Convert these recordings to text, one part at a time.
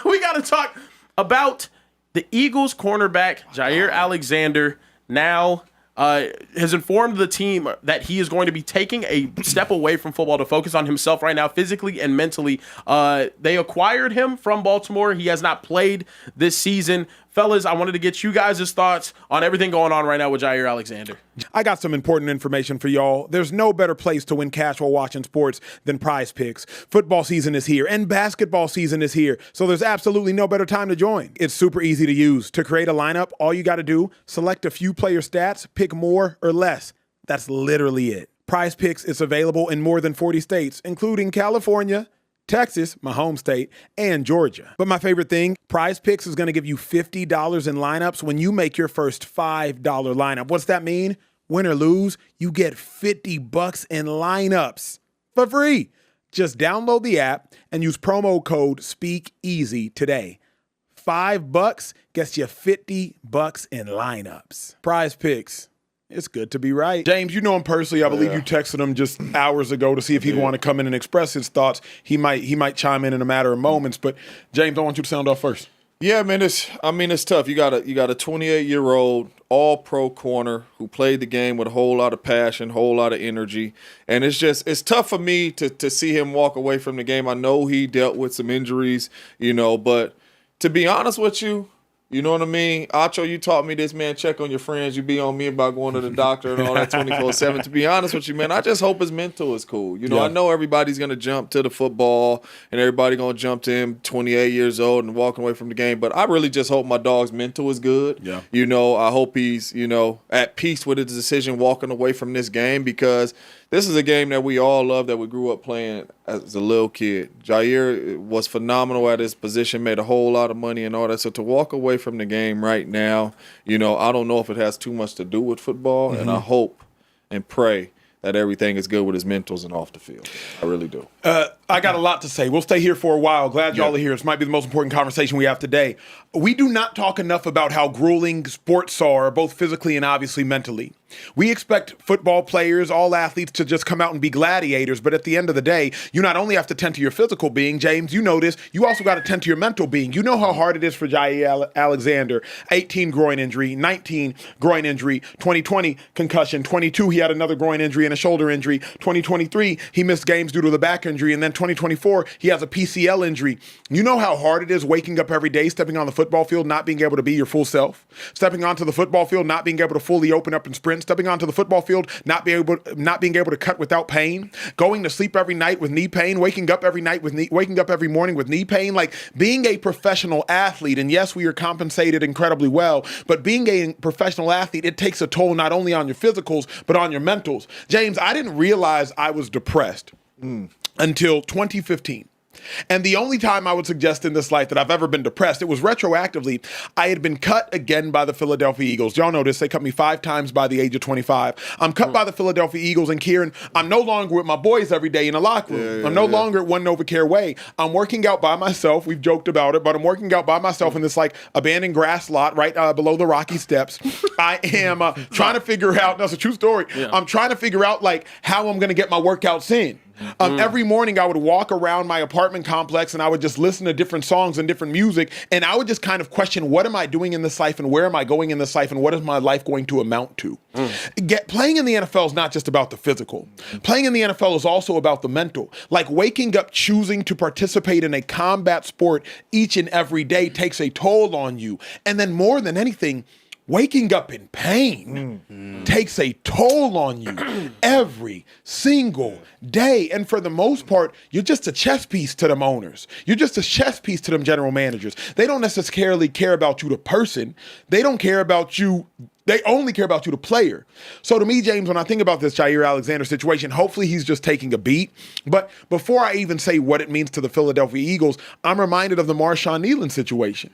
We got to talk about the Eagles cornerback, Jaire Alexander, now has informed the team that he is going to be taking a step away from football to focus on himself right now, physically and mentally. They acquired him from Baltimore. He has not played this season. Fellas, I wanted to get you guys' thoughts on everything going on right now with Jaire Alexander. I got some important information for y'all. There's no better place to win cash while watching sports than PrizePicks. Football season is here and basketball season is here, so there's absolutely no better time to join. It's super easy to use. To create a lineup, all you got to do, select a few player stats, pick more or less. That's literally it. PrizePicks is available in more than 40 states, including California, Texas, my home state, and Georgia. But my favorite thing, PrizePicks is going to give you $50 in lineups when you make your first $5 lineup. What's that mean? Win or lose, you get $50 in lineups for free. Just download the app and use promo code Speakeasy today. $5 gets you $50 in lineups. PrizePicks. It's good to be right. James, you know him personally. I believe you texted him just hours ago to see if he'd want to come in and express his thoughts. He might chime in a matter of moments. But James, I want you to sound off first. Yeah, man. It's tough. You got a 28-year-old all-pro corner who played the game with a whole lot of passion, whole lot of energy, and it's tough for me to see him walk away from the game. I know he dealt with some injuries, but to be honest with you. You know what I mean? Acho, you taught me this, man. Check on your friends. You be on me about going to the doctor and all that 24/7. To be honest with you, man, I just hope his mental is cool. I know everybody's going to jump to the football and everybody going to jump to him 28 years old and walking away from the game. But I really just hope my dog's mental is good. Yeah. I hope he's, at peace with his decision walking away from this game because this is a game that we all love, that we grew up playing as a little kid. Jaire was phenomenal at his position, made a whole lot of money and all that. So to walk away from the game right now, I don't know if it has too much to do with football, and I hope and pray that everything is good with his mentals and off the field. I really do. I got a lot to say. We'll stay here for a while. Glad y'all are here. This might be the most important conversation we have today. We do not talk enough about how grueling sports are, both physically and obviously mentally. We expect football players, all athletes, to just come out and be gladiators, but at the end of the day, you not only have to tend to your physical being, James, you know this, you also got to tend to your mental being. You know how hard it is for Jaire Alexander. 18 groin injury, 19 groin injury, 2020 concussion, 22 he had another groin injury and a shoulder injury, 2023 he missed games due to the back injury, and then 2024 he has a PCL injury. You know how hard it is waking up every day, stepping on the football field, not being able to be your full self, stepping onto the football field, not being able to fully open up and sprint, stepping onto the football field, not being able to cut without pain, going to sleep every night with knee pain, waking up every morning with knee pain. Like, being a professional athlete, and yes, we are compensated incredibly well, but being a professional athlete, it takes a toll not only on your physicals, but on your mentals. James, I didn't realize I was depressed until 2015. And the only time I would suggest in this life that I've ever been depressed, it was retroactively. I had been cut again by the Philadelphia Eagles. Y'all know this. They cut me 5 times by the age of 25. I'm cut by the Philadelphia Eagles, and Kieran, I'm no longer with my boys every day in the locker room. I'm no longer at One Novacare Way. I'm working out by myself. We've joked about it, but I'm working out by myself in this abandoned grass lot right below the Rocky Steps. I am trying to figure out, that's a true story. Yeah. I'm trying to figure out how I'm going to get my workouts in. Every morning I would walk around my apartment complex and I would just listen to different songs and different music, and I would just kind of question, what am I doing in this life and where am I going in this life and what is my life going to amount to? Playing in the NFL is not just about the physical. Playing in the NFL is also about the mental. Like, waking up choosing to participate in a combat sport each and every day takes a toll on you. And then more than anything, waking up in pain takes a toll on you every single day. And for the most part, you're just a chess piece to them owners. You're just a chess piece to them general managers. They don't necessarily care about you, the person. They don't care about you. They only care about you, the player. So to me, James, when I think about this Jaire Alexander situation, hopefully he's just taking a beat. But before I even say what it means to the Philadelphia Eagles, I'm reminded of the Marshawn Kneeland situation.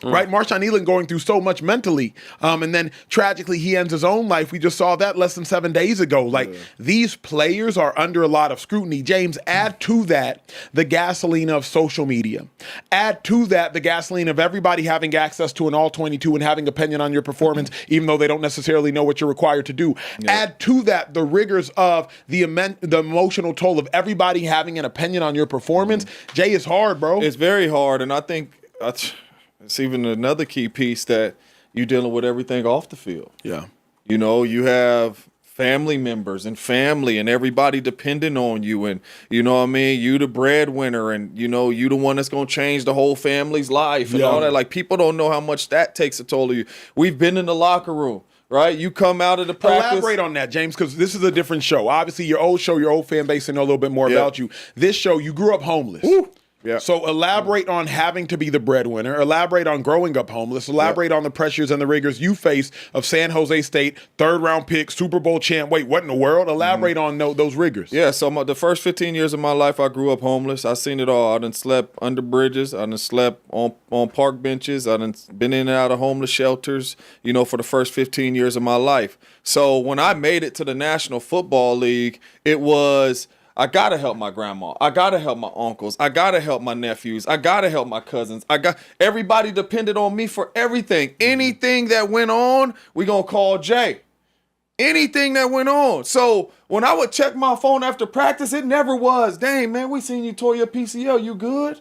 Right, Marshawn Elam going through so much mentally, and then tragically he ends his own life. We just saw that less than 7 days ago. Like these players are under a lot of scrutiny. James, add to that the gasoline of social media. Add to that the gasoline of everybody having access to an all-22 and having opinion on your performance, even though they don't necessarily know what you're required to do. Yeah. Add to that the rigors of the emotional toll of everybody having an opinion on your performance. Jay, it's hard, bro. It's very hard, and I think it's even another key piece that you're dealing with everything off the field. Yeah. You know, you have family members and family and everybody depending on you. And, you know what I mean? You the breadwinner and, you know, you the one that's going to change the whole family's life and all that. Like, people don't know how much that takes a toll of you. We've been in the locker room. Right, you come out of the practice. Elaborate on that, James, because this is a different show. Obviously, your old show, your old fan base, they know a little bit more about you. This show, you grew up homeless. Woo. Yeah. So elaborate on having to be the breadwinner. Elaborate on growing up homeless. Elaborate on the pressures and the rigors you face of San Jose State, 3rd-round pick, Super Bowl champ. Wait, what in the world? Elaborate on those rigors. Yeah, so the first 15 years of my life, I grew up homeless. I seen it all. I done slept under bridges. I done slept on park benches. I done been in and out of homeless shelters, you know, for the first 15 years of my life. So when I made it to the National Football League, it was – I got to help my grandma. I got to help my uncles. I got to help my nephews. I got to help my cousins. Everybody depended on me for everything. Anything that went on, we going to call Jay. Anything that went on. So when I would check my phone after practice, it never was, dang, man, we seen you tore your PCL. You good?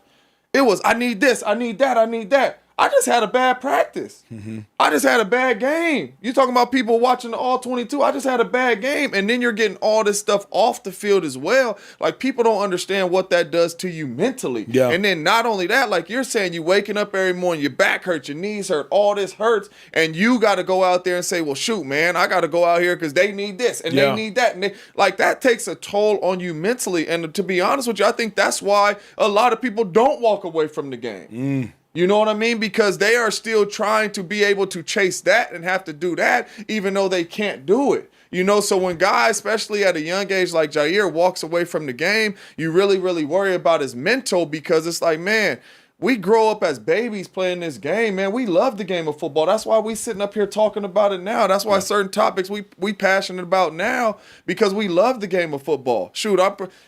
It was, I need this. I need that. I need that. I just had a bad practice. Mm-hmm. I just had a bad game. You talking about people watching the all-22. I just had a bad game. And then you're getting all this stuff off the field as well. Like, people don't understand what that does to you mentally. Yeah. And then not only that, like you're saying, you waking up every morning, your back hurts, your knees hurt, all this hurts. And you got to go out there and say, well, shoot, man, I got to go out here because they need this and they need that. And that takes a toll on you mentally. And to be honest with you, I think that's why a lot of people don't walk away from the game. You know what I mean? Because they are still trying to be able to chase that and have to do that, even though they can't do it. You know, so when guys, especially at a young age like Jaire, walks away from the game, you really, really worry about his mental, because it's like, man, we grow up as babies playing this game, man. We love the game of football. That's why we sitting up here talking about it now. That's why certain topics we passionate about now, because we love the game of football. Shoot,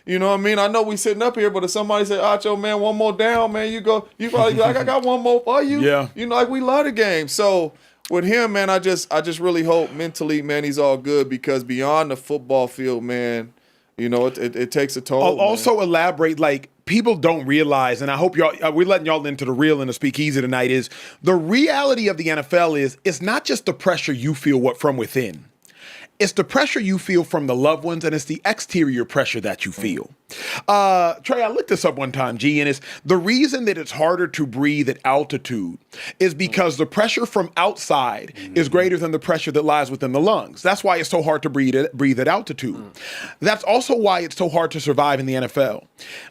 you know what I mean? I know we sitting up here, but if somebody say, Acho, man, one more down, man, you probably be like, I got one more for you. Yeah. You know, like, we love the game. So with him, man, I just really hope mentally, man, he's all good, because beyond the football field, man, you know, it takes a toll. I'll also elaborate, like, people don't realize, and I hope y'all, we're letting y'all into the real in the Speakeasy tonight, is the reality of the NFL is it's not just the pressure you feel from within. It's the pressure you feel from the loved ones, and it's the exterior pressure that you feel. Trey, I looked this up one time, G, and it's the reason that it's harder to breathe at altitude is because the pressure from outside is greater than the pressure that lies within the lungs. That's why it's so hard to breathe at altitude. That's also why it's so hard to survive in the NFL.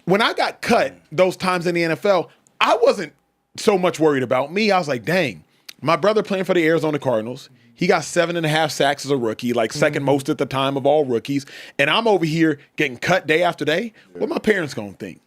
When I got cut those times in the NFL, I wasn't so much worried about me. I was like, dang, my brother playing for the Arizona Cardinals, he got 7.5 sacks as a rookie, like second most at the time of all rookies. And I'm over here getting cut day after day. What my parents gonna think?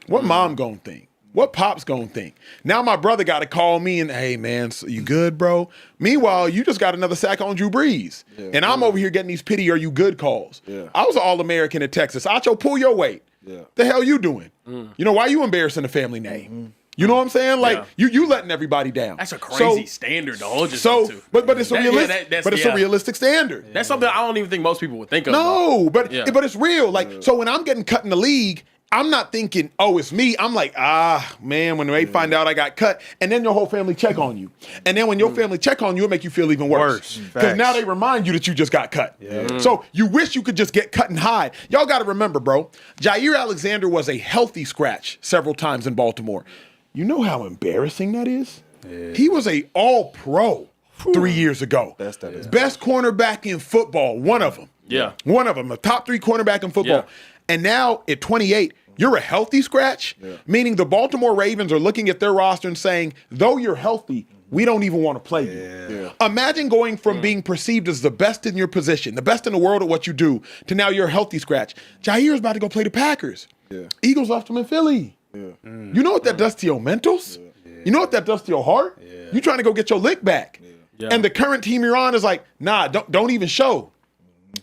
What mom gonna think? What pop's gonna think? Now my brother got to call me and, hey, man, so you good, bro? Meanwhile, you just got another sack on Drew Brees. And I'm over here getting these pity are you good calls. I was an All-American at Texas. Acho, pull your weight. The hell you doing? You know, why you embarrassing the family name? You know what I'm saying? Like, you letting everybody down. That's a crazy standard to hold yourself to. But it's a a realistic standard. That's something I don't even think most people would think of. No, but it's real. Like, so when I'm getting cut in the league, I'm not thinking, oh, it's me. I'm like, man, when they find out I got cut, and then your whole family check on you. And then when your family check on you, it'll make you feel even worse. Because now they remind you that you just got cut. So you wish you could just get cut and hide. Y'all got to remember, bro, Jaire Alexander was a healthy scratch several times in Baltimore. You know how embarrassing that is? He was a all-pro 3 years ago. Best cornerback in football, one of them. One of them, a top 3 cornerback in football. And now at 28, you're a healthy scratch, meaning the Baltimore Ravens are looking at their roster and saying, though you're healthy, we don't even want to play you. Imagine going from being perceived as the best in your position, the best in the world at what you do, to now you're a healthy scratch. Jaire's about to go play the Packers. Eagles left him in Philly. You know what that does to your mentals? You know what that does to your heart? Yeah. You're trying to go get your lick back. Yeah. And the current team you're on is like, nah, don't even show.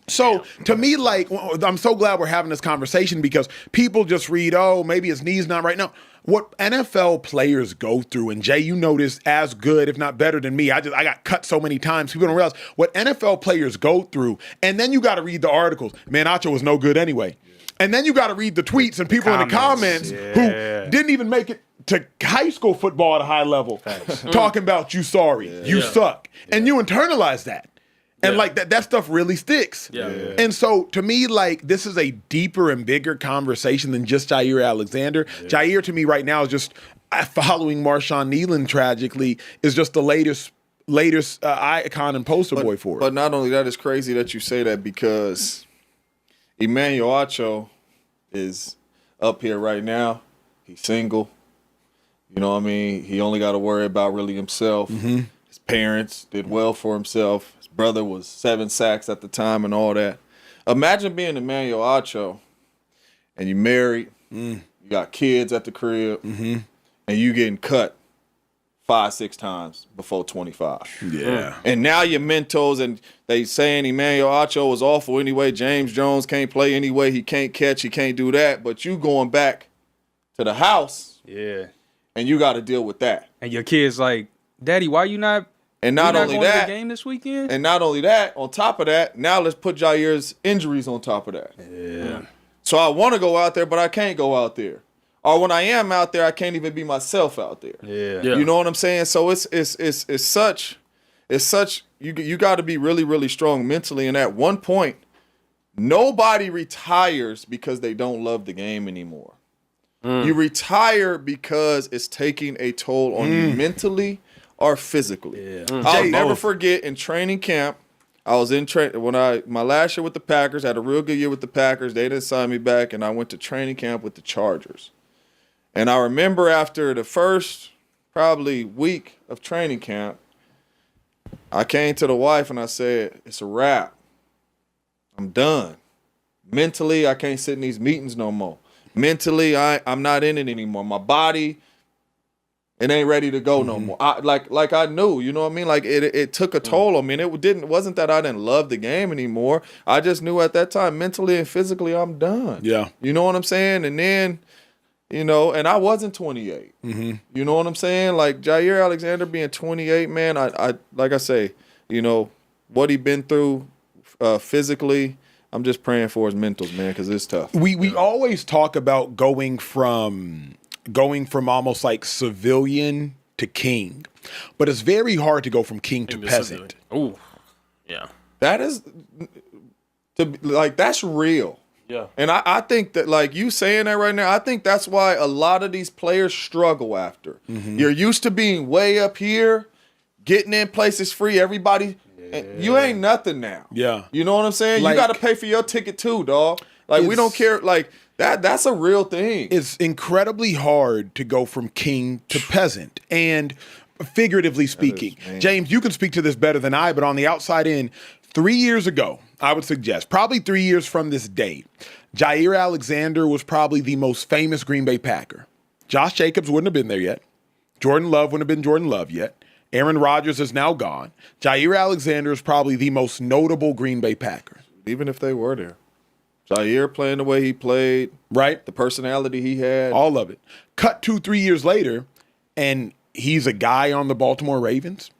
So to me, like, I'm so glad we're having this conversation because people just read, oh, maybe his knee's not right now. What NFL players go through, and Jay, you know this as good, if not better than me. I got cut so many times. People don't realize what NFL players go through. And then you got to read the articles. Man, Acho was no good anyway. And then you got to read the tweets and people in the comments who didn't even make it to high school football at a high level talking about you sorry, you suck. And you internalize that. And like that stuff really sticks. And so to me, like, this is a deeper and bigger conversation than just Jaire Alexander. Jaire to me right now is just following Marshawn Nealon tragically is just the latest icon and poster boy for it. But not only that, it's crazy that you say that because Emmanuel Acho is up here right now. He's single. You know what I mean? He only got to worry about really himself. Mm-hmm. His parents did well for himself. His brother was 7 sacks at the time and all that. Imagine being Emmanuel Acho and you married, you got kids at the crib, and you getting cut 5-6 times before 25. Yeah. And now your mentors and they saying Emmanuel Acho was awful anyway. James Jones can't play anyway. He can't catch. He can't do that. But you going back to the house. Yeah. And you got to deal with that. And your kid's like, Daddy, why you not? And not only going that, to the game this weekend. And not only that, on top of that, now let's put Jaire's injuries on top of that. Yeah. So I want to go out there, but I can't go out there. Or when I am out there, I can't even be myself out there. Yeah. You know what I'm saying? So it's such you got to be really, really strong mentally. And at one point, nobody retires because they don't love the game anymore. You retire because it's taking a toll on you mentally or physically. Yeah. I'll never forget in training camp, I was in my last year with the Packers, had a real good year with the Packers. They didn't sign me back, and I went to training camp with the Chargers. And I remember after the first probably week of training camp, I came to the wife and I said, it's a wrap. I'm done. Mentally, I can't sit in these meetings no more. Mentally, I'm not in it anymore. My body, it ain't ready to go no more. Like I knew, you know what I mean? Like it took a toll on me. And it wasn't that I didn't love the game anymore. I just knew at that time, mentally and physically, I'm done. Yeah. You know what I'm saying? And then, you know, and I wasn't 28. You know what I'm saying? Like Jaire Alexander being 28, man, I like I say, you know, what he been through physically, I'm just praying for his mentals, man, because it's tough. We always talk about going from almost like civilian to king, but it's very hard to go from king to peasant. Oh, yeah. That is, that's real. Yeah. And I think that, like you saying that right now, I think that's why a lot of these players struggle after. You're used to being way up here, getting in places free, everybody. And you ain't nothing now. Yeah. You know what I'm saying? Like, you got to pay for your ticket too, dog. Like, we don't care. Like, that's a real thing. It's incredibly hard to go from king to peasant. And figuratively speaking, James, you can speak to this better than I, but on the outside in, 3 years ago, I would suggest, probably 3 years from this date, Jaire Alexander was probably the most famous Green Bay Packer. Josh Jacobs wouldn't have been there yet. Jordan Love wouldn't have been Jordan Love yet. Aaron Rodgers is now gone. Jaire Alexander is probably the most notable Green Bay Packer. Even if they were there. Jaire playing the way he played. Right. The personality he had. All of it. Cut 2-3 years later, and he's a guy on the Baltimore Ravens.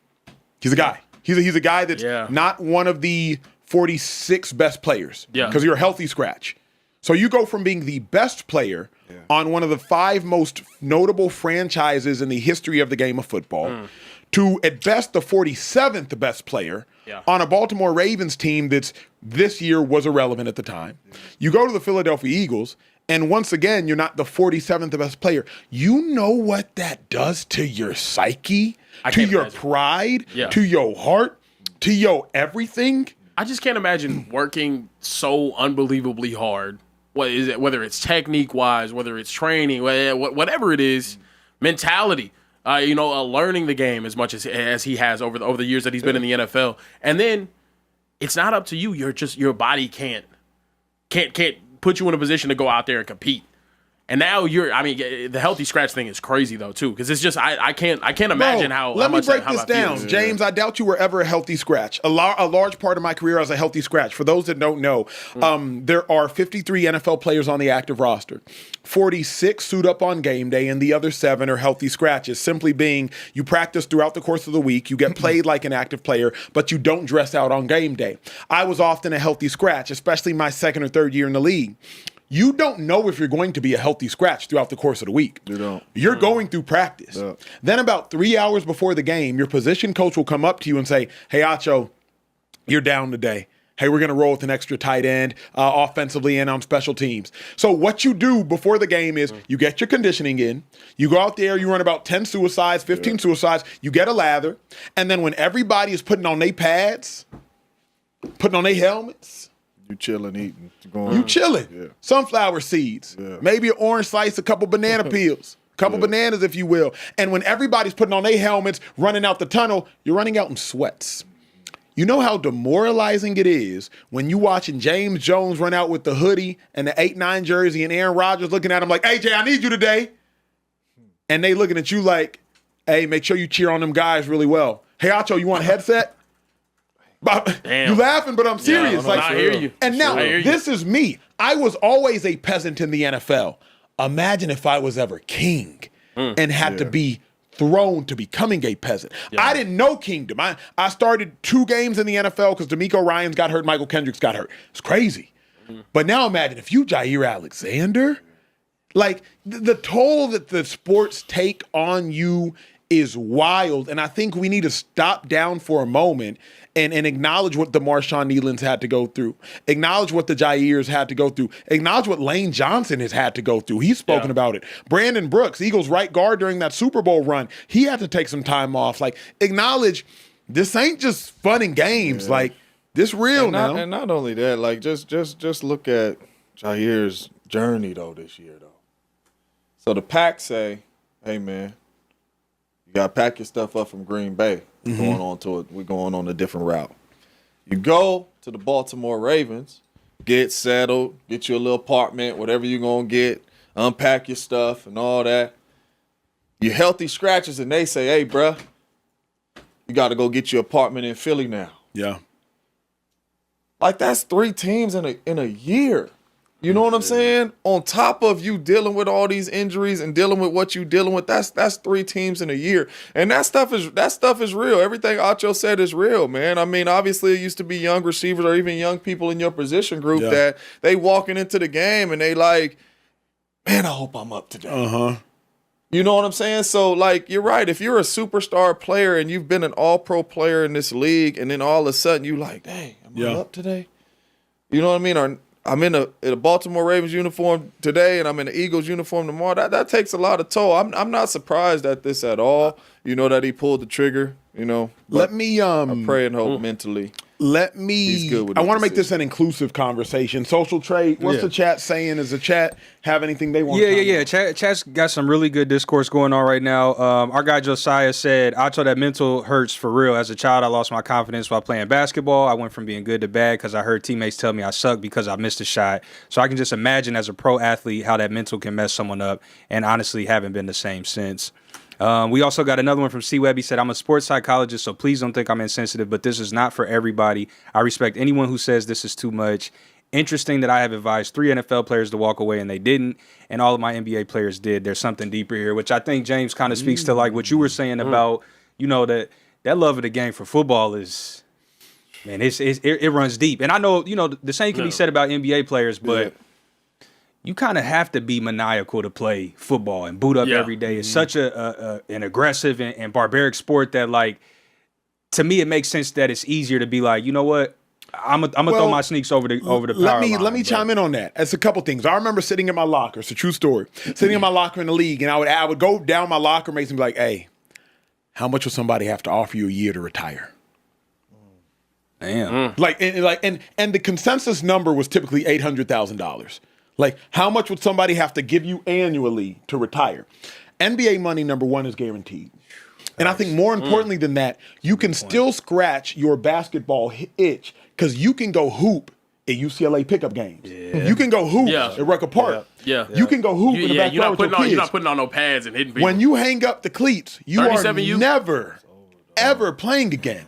He's a guy. He's a guy that's not one of the 46 best players. Yeah. Because you're a healthy scratch. So you go from being the best player on one of the 5 most notable franchises in the history of the game of football to, at best, the 47th best player on a Baltimore Ravens team that's this year was irrelevant at the time. You go to the Philadelphia Eagles, and once again, you're not the 47th best player. You know what that does to your psyche, to your pride, to your heart, to your everything? I just can't imagine working so unbelievably hard. What is it? Whether it's technique wise, whether it's training, whatever it is, mentality. Learning the game as much as he has over the years that he's been in the NFL, and then it's not up to you. Your body can't put you in a position to go out there and compete. And now the healthy scratch thing is crazy though too, because it's just I can't imagine how. Let me break this how that feels. down, James. I doubt you were ever a healthy scratch. A large part of my career as a healthy scratch. For those that don't know, there are 53 NFL players on the active roster. 46 suit up on game day, and the other 7 are healthy scratches. Simply being, you practice throughout the course of the week, you get played like an active player, but you don't dress out on game day. I was often a healthy scratch, especially my second or third year in the league. You don't know if you're going to be a healthy scratch throughout the course of the week. You don't. You're going through practice. Yeah. Then about 3 hours before the game, your position coach will come up to you and say, hey, Acho, you're down today. Hey, we're going to roll with an extra tight end offensively and on special teams. So what you do before the game is you get your conditioning in. You go out there, you run about 10 suicides, 15 suicides. You get a lather. And then when everybody is putting on their pads, putting on their helmets, You chilling, eating. you chilling. Yeah. Sunflower seeds, maybe an orange slice, a couple banana peels, a couple bananas, if you will. And when everybody's putting on their helmets, running out the tunnel, you're running out in sweats. You know how demoralizing it is when you watching James Jones run out with the hoodie and the 8-9 jersey and Aaron Rodgers looking at him like, hey, Jay, I need you today. And they looking at you like, hey, make sure you cheer on them guys really well. Hey, Acho, you want a headset? Damn. You laughing, but I'm serious. Yeah, I hear you. And now, this is me. I was always a peasant in the NFL. Imagine if I was ever king and had to be thrown to becoming a peasant. Yeah. I didn't know kingdom. I started 2 games in the NFL because D'Amico Ryans got hurt, Michael Kendricks got hurt. It's crazy. But now imagine if you Jaire Alexander, like the toll that the sports take on you is wild. And I think we need to stop down for a moment and acknowledge what the Marshawn Nealons had to go through. Acknowledge what the Jaires had to go through. Acknowledge what Lane Johnson has had to go through. He's spoken about it. Brandon Brooks, Eagles right guard during that Super Bowl run, he had to take some time off. Like, acknowledge this ain't just fun and games. Like, this real now. And not only that, like just look at Jaire's journey though this year though. So the Pack say, hey man, you gotta pack your stuff up from Green Bay. We're going on a different route. You go to the Baltimore Ravens, get settled, get you a little apartment, whatever you're gonna get, unpack your stuff and all that. You're healthy scratches, and they say, hey, bruh, you gotta go get your apartment in Philly now. Yeah. Like that's 3 teams in a year. You know what I'm saying? On top of you dealing with all these injuries and dealing with what you dealing with, that's 3 teams in a year. And that stuff is real. Everything Acho said is real, man. I mean, obviously it used to be young receivers or even young people in your position group that they walking into the game and they like, man, I hope I'm up today. You know what I'm saying? So, like, you're right. If you're a superstar player and you've been an all-pro player in this league and then all of a sudden you like, dang, am I up today? You know what I mean? Or I'm in a Baltimore Ravens uniform today and I'm in an Eagles uniform tomorrow. That takes a lot of toll. I'm not surprised at this at all. You know, that he pulled the trigger, you know. Let me I pray and hope mentally. He's good with I want to make decision. this an inclusive conversation. Social trade, what's the chat saying? Does the chat have anything they want to Yeah. Chat's got some really good discourse going on right now. Our guy Josiah said, Acho, that mental hurts for real. As a child, I lost my confidence while playing basketball. I went from being good to bad because I heard teammates tell me I suck because I missed a shot. So I can just imagine as a pro athlete how that mental can mess someone up, and honestly haven't been the same since. We also got another one from C-Web. He said, I'm a sports psychologist, so please don't think I'm insensitive, but this is not for everybody. I respect anyone who says this is too much. Interesting that I have advised 3 NFL players to walk away and they didn't, and all of my NBA players did. There's something deeper here, which I think, James, kind of speaks to like what you were saying about, you know, that love of the game for football is, man, it runs deep. And I know, you know, the same can be said about NBA players, but you kind of have to be maniacal to play football and boot up every day. It's such an aggressive and barbaric sport that, like, to me, it makes sense that it's easier to be like, you know what, I'm gonna throw my sneaks over the power line. Let me chime in on that. It's a couple things. I remember sitting in my locker. It's a true story. Sitting in my locker in the league, and I would go down my locker mates and be like, hey, how much will somebody have to offer you a year to retire? Damn. And the consensus number was typically $800,000. Like, how much would somebody have to give you annually to retire? NBA money, number one, is guaranteed. And I think more importantly than that, you can still scratch your basketball itch because you can go hoop at UCLA pickup games. Yeah. You can go hoop at Rucker Park. Yeah. You can go hoop in the backyard with your kids. You're not putting on no pads and hitting people. When you hang up the cleats, you are never, ever playing again.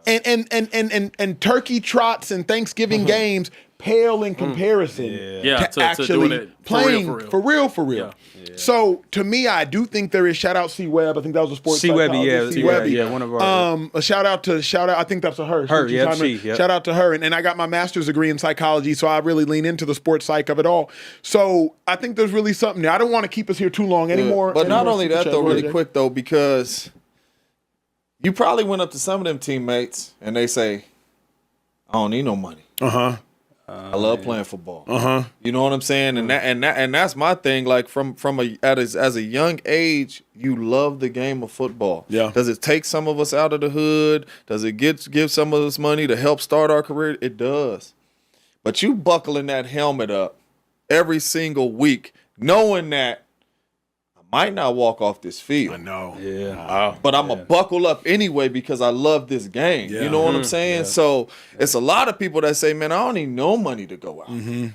And turkey trots and Thanksgiving games pale in comparison to actually playing for real. Yeah. So to me, I do think there is shout out C Webb. I think that was a sports psychologist. Yeah, one of our. A shout out. I think that's a her. Shout out to her. And I got my master's degree in psychology, so I really lean into the sports psych of it all. So I think there's really something there. I don't want to keep us here too long anymore. But not only that though, really quick though, because you probably went up to some of them teammates and they say, "I don't need no money." I love playing football. You know what I'm saying? And that's my thing. Like as a young age, you love the game of football. Yeah. Does it take some of us out of the hood? Does it give some of us money to help start our career? It does. But you buckling that helmet up every single week, knowing that I might not walk off this field. I know. Yeah. But I'm going to buckle up anyway because I love this game. Yeah. You know what I'm saying? Yeah. So it's a lot of people that say, man, I don't need no money to go out. You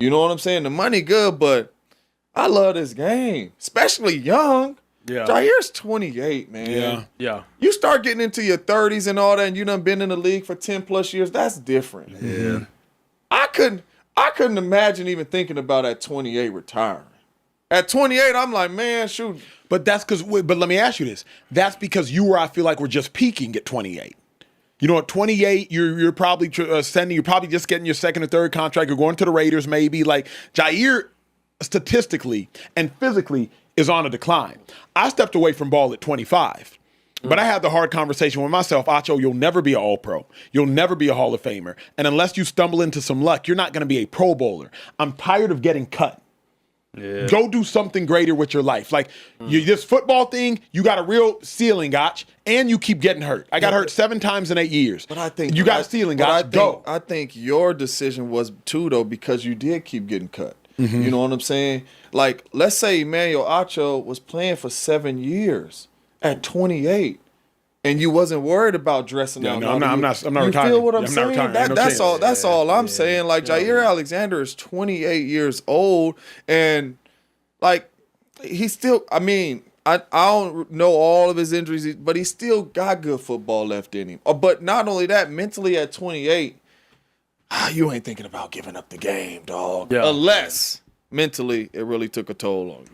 know what I'm saying? The money good, but I love this game, especially young. Yeah. Jaire's 28, man. Yeah. You start getting into your 30s and all that, and you done been in the league for 10 plus years. That's different. Yeah. I couldn't imagine even thinking about at 28 retiring. At 28, I'm like, man, shoot. But that's because. But let me ask you this: that's because you or I feel like we're just peaking at 28. You know, at 28, you're probably you're probably just getting your second or third contract. You're going to the Raiders, maybe. Like Jaire, statistically and physically, is on a decline. I stepped away from ball at 25. But I had the hard conversation with myself, Acho, you'll never be an All-Pro. You'll never be a Hall of Famer. And unless you stumble into some luck, you're not going to be a Pro Bowler. I'm tired of getting cut. Yeah. Go do something greater with your life. Like this football thing, you got a real ceiling, Gotch, and you keep getting hurt. I got hurt 7 times in 8 years. But I think you got a ceiling, Gotch. Go. I think your decision was too though because you did keep getting cut. You know what I'm saying? Like, let's say Emmanuel Acho was playing for 7 years at 28. And you wasn't worried about dressing out. No, I'm not retiring. You feel what I'm saying? That's all I'm Yeah. saying. Like Jaire Alexander is 28 years old, and like he's still. I mean, I don't know all of his injuries, but he's still got good football left in him. But not only that, mentally at 28, you ain't thinking about giving up the game, dog. Yeah. Unless mentally it really took a toll on you.